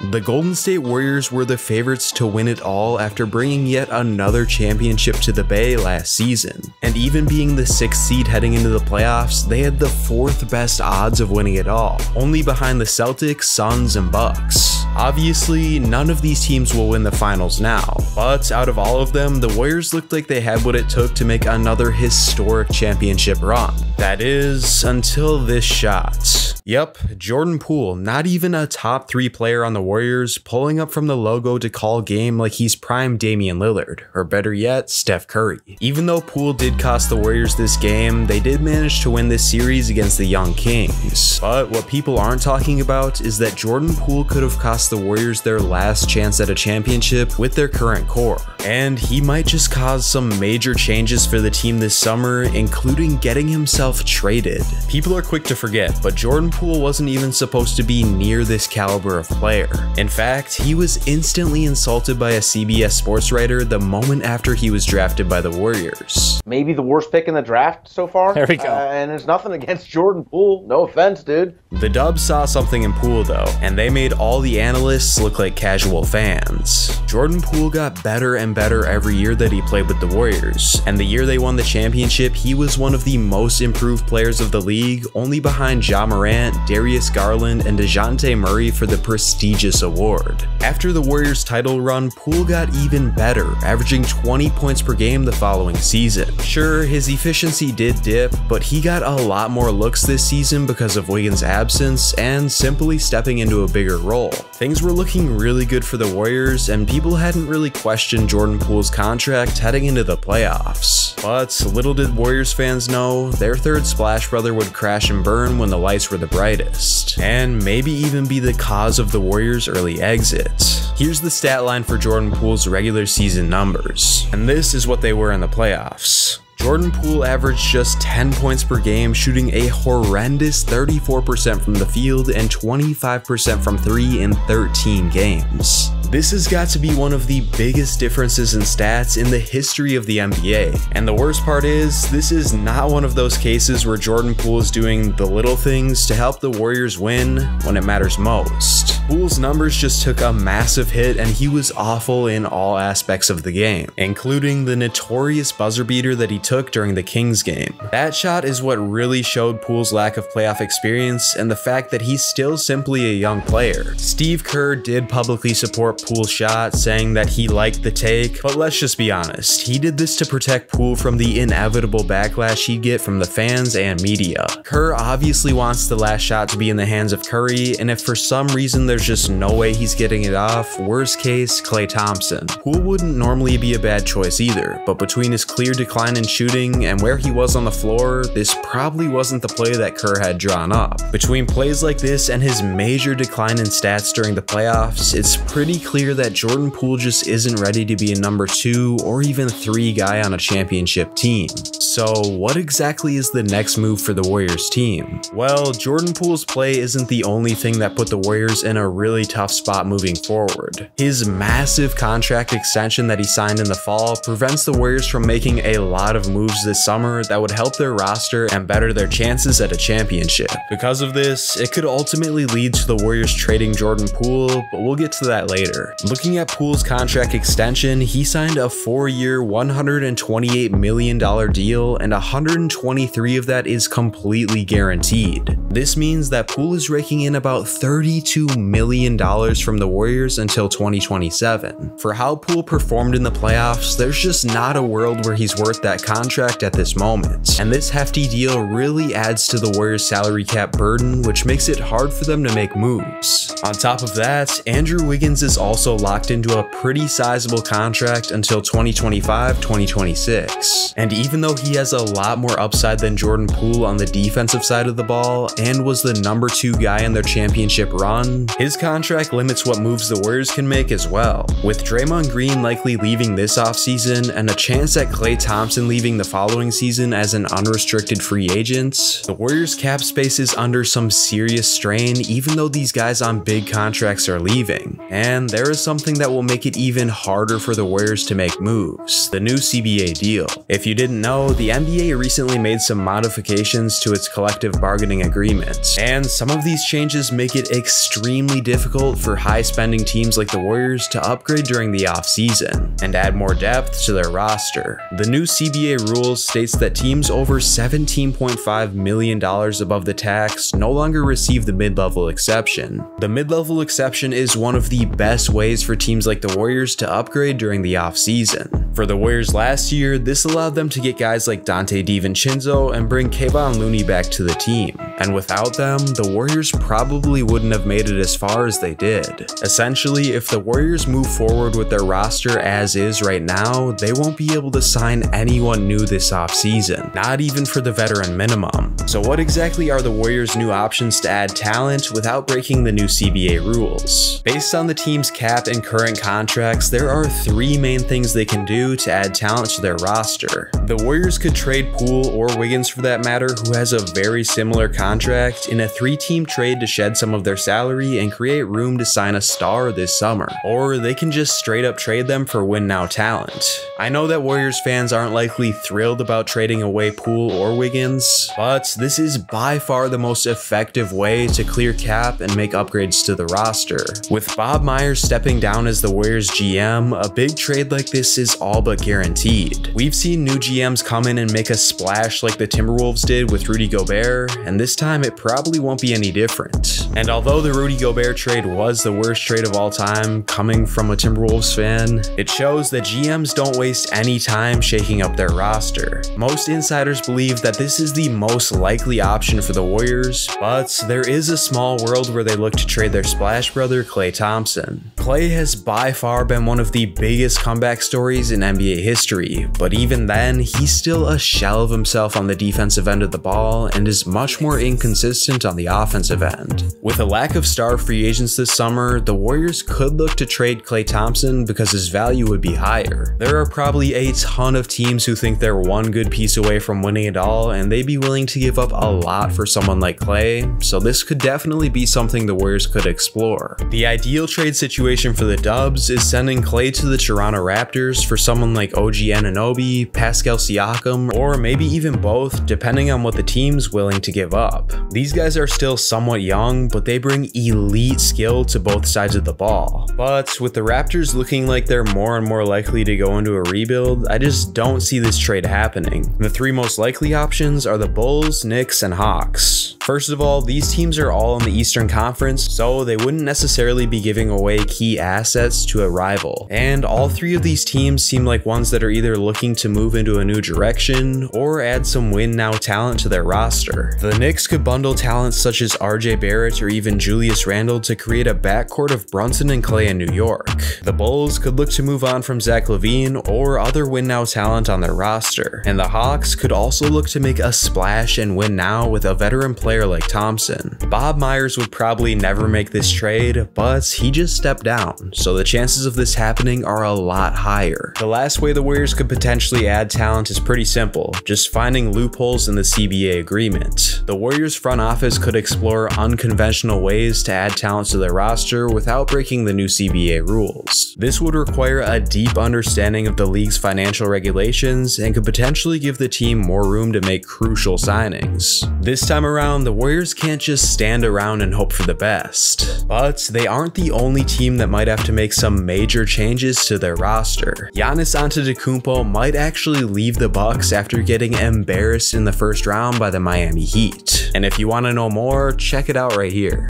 The Golden State Warriors were the favorites to win it all after bringing yet another championship to the Bay last season, and even being the 6th seed heading into the playoffs, they had the 4th best odds of winning it all, only behind the Celtics, Suns, and Bucks. Obviously, none of these teams will win the finals now, but out of all of them, the Warriors looked like they had what it took to make another historic championship run. That is, until this shot. Yep, Jordan Poole, not even a top 3 player on the Warriors, pulling up from the logo to call game like he's prime Damian Lillard, or better yet, Steph Curry. Even though Poole did cost the Warriors this game, they did manage to win this series against the young Kings. But what people aren't talking about is that Jordan Poole could have cost the Warriors their last chance at a championship with their current core. And he might just cause some major changes for the team this summer, including getting himself traded. People are quick to forget, but Jordan Poole wasn't even supposed to be near this caliber of player. In fact, he was instantly insulted by a CBS sports writer the moment after he was drafted by the Warriors. Maybe the worst pick in the draft so far. There we go. And there's nothing against Jordan Poole. No offense, dude. The Dubs saw something in Poole though, and they made all the analysts look like casual fans. Jordan Poole got better and better every year that he played with the Warriors, and the year they won the championship, he was one of the most improved players of the league, only behind Ja Morant, Darius Garland, and DeJounte Murray for the prestigious award. After the Warriors title run, Poole got even better, averaging 20 points per game the following season. Sure, his efficiency did dip, but he got a lot more looks this season because of Wiggins' absence and simply stepping into a bigger role. Things were looking really good for the Warriors, and people hadn't really questioned Jordan Poole's contract heading into the playoffs. But little did Warriors fans know, their third Splash Brother would crash and burn when the lights were the brightest, and maybe even be the cause of the Warriors' early exit. Here's the stat line for Jordan Poole's regular season numbers, and this is what they were in the playoffs. Jordan Poole averaged just 10 points per game, shooting a horrendous 34% from the field and 25% from 3 in 13 games. This has got to be one of the biggest differences in stats in the history of the NBA. And the worst part is, this is not one of those cases where Jordan Poole is doing the little things to help the Warriors win when it matters most. Poole's numbers just took a massive hit, and he was awful in all aspects of the game, including the notorious buzzer beater that he took during the Kings game. That shot is what really showed Poole's lack of playoff experience and the fact that he's still simply a young player. Steve Kerr did publicly support Poole's shot, saying that he liked the take, but let's just be honest, he did this to protect Poole from the inevitable backlash he'd get from the fans and media. Kerr obviously wants the last shot to be in the hands of Curry, and if for some reason there's just no way he's getting it off, worst case, Klay Thompson. Poole wouldn't normally be a bad choice either, but between his clear decline in shooting and where he was on the floor, this probably wasn't the play that Kerr had drawn up. Between plays like this and his major decline in stats during the playoffs, it's pretty clear that Jordan Poole just isn't ready to be a number 2 or even 3 guy on a championship team. So what exactly is the next move for the Warriors team? Well, Jordan Poole's play isn't the only thing that put the Warriors in a really tough spot moving forward. His massive contract extension that he signed in the fall prevents the Warriors from making a lot of moves this summer that would help their roster and better their chances at a championship. Because of this, it could ultimately lead to the Warriors trading Jordan Poole, but we'll get to that later. Looking at Poole's contract extension, he signed a 4-year, $128 million deal, and 123 of that is completely guaranteed. This means that Poole is raking in about $32 million from the Warriors until 2027. For how Poole performed in the playoffs, there's just not a world where he's worth that contract at this moment. And this hefty deal really adds to the Warriors' salary cap burden, which makes it hard for them to make moves. On top of that, Andrew Wiggins is also locked into a pretty sizable contract until 2025-2026. And even though he has a lot more upside than Jordan Poole on the defensive side of the ball and was the number 2 guy in their championship run, his contract limits what moves the Warriors can make as well. With Draymond Green likely leaving this offseason and a chance at Klay Thompson leaving the following season as an unrestricted free agent, the Warriors' cap space is under some serious strain even though these guys on big contracts are leaving. And there is something that will make it even harder for the Warriors to make moves: the new CBA deal. If you didn't know, the NBA recently made some modifications to its collective bargaining agreement, and some of these changes make it extremely difficult for high-spending teams like the Warriors to upgrade during the offseason and add more depth to their roster. The new CBA rules states that teams over $17.5 million above the tax no longer receive the mid-level exception. The mid-level exception is one of the best ways for teams like the Warriors to upgrade during the offseason. For the Warriors last year, this allowed them to get guys like Dante DiVincenzo and bring Kevon Looney back to the team, and without them, the Warriors probably wouldn't have made it as far as they did. Essentially, if the Warriors move forward with their roster as is right now, they won't be able to sign anyone new this offseason, not even for the veteran minimum. So what exactly are the Warriors' new options to add talent without breaking the new CBA rules? Based on the team's cap and current contracts, there are three main things they can do to add talent to their roster. The Warriors could trade Poole or Wiggins for that matter, who has a very similar contract, in a 3-team trade to shed some of their salary and create room to sign a star this summer. Or they can just straight up trade them for win-now talent. I know that Warriors fans aren't likely thrilled about trading away Poole or Wiggins, but this is by far the most effective way to clear cap and make upgrades to the roster. With Bob Myers stepping down as the Warriors GM, a big trade like this is all but guaranteed. We've seen new GMs come in and make a splash like the Timberwolves did with Rudy Gobert, and this time it probably won't be any different. And although the Rudy Gobert trade was the worst trade of all time, coming from a Timberwolves fan, it shows that GMs don't waste any time shaking up their roster. Most insiders believe that this is the most likely option for the Warriors, but there is a small world where they look to trade their splash brother Klay Thompson. Klay has by far been one of the biggest comeback stories in NBA history, but even then, he's still a shell of himself on the defensive end of the ball and is much more inconsistent on the offensive end. With a lack of star free agents this summer, the Warriors could look to trade Klay Thompson because his value would be higher. There are probably a ton of teams who think they're one good piece away from winning it all, and they'd be willing to give up a lot for someone like Klay, so this could definitely be something the Warriors could explore. The ideal trade situation for the Dubs is sending Klay to the Toronto Raptors for someone like OG Anunoby, Pascal Siakam, or maybe even both, depending on what the team's willing to give up. These guys are still somewhat young, but they bring elite skill to both sides of the ball. But with the Raptors looking like they're more and more likely to go into a rebuild, I just don't see this trade happening. The three most likely options are the Bulls, Knicks, and Hawks. First of all, these teams are all in the Eastern Conference, so they wouldn't necessarily be giving away key assets to a rival. And all three of these teams seem like ones that are either looking to move into a new direction or add some win-now talent to their roster. The Knicks could bundle talents such as RJ Barrett or even Julius Randle to create a backcourt of Brunson and Klay in New York. The Bulls could look to move on from Zach LaVine or other win-now talent on their roster. And the Hawks could also look to make a splash and win now with a veteran player like Thompson. Bob Myers would probably never make this trade, but he just stepped down, so the chances of this happening are a lot higher. The last way the Warriors could potentially add talent is pretty simple, just finding loopholes in the CBA agreement. The Warriors front office could explore unconventional ways to add talent to their roster without breaking the new CBA rules. This would require a deep understanding of the league's financial regulations and could potentially give the team more room to make crucial signings. This time around, the Warriors can't just stand around and hope for the best. But they aren't the only team that might have to make some major changes to their roster. Giannis Antetokounmpo might actually leave the Bucks after getting embarrassed in the first round by the Miami Heat. And if you want to know more, check it out right here.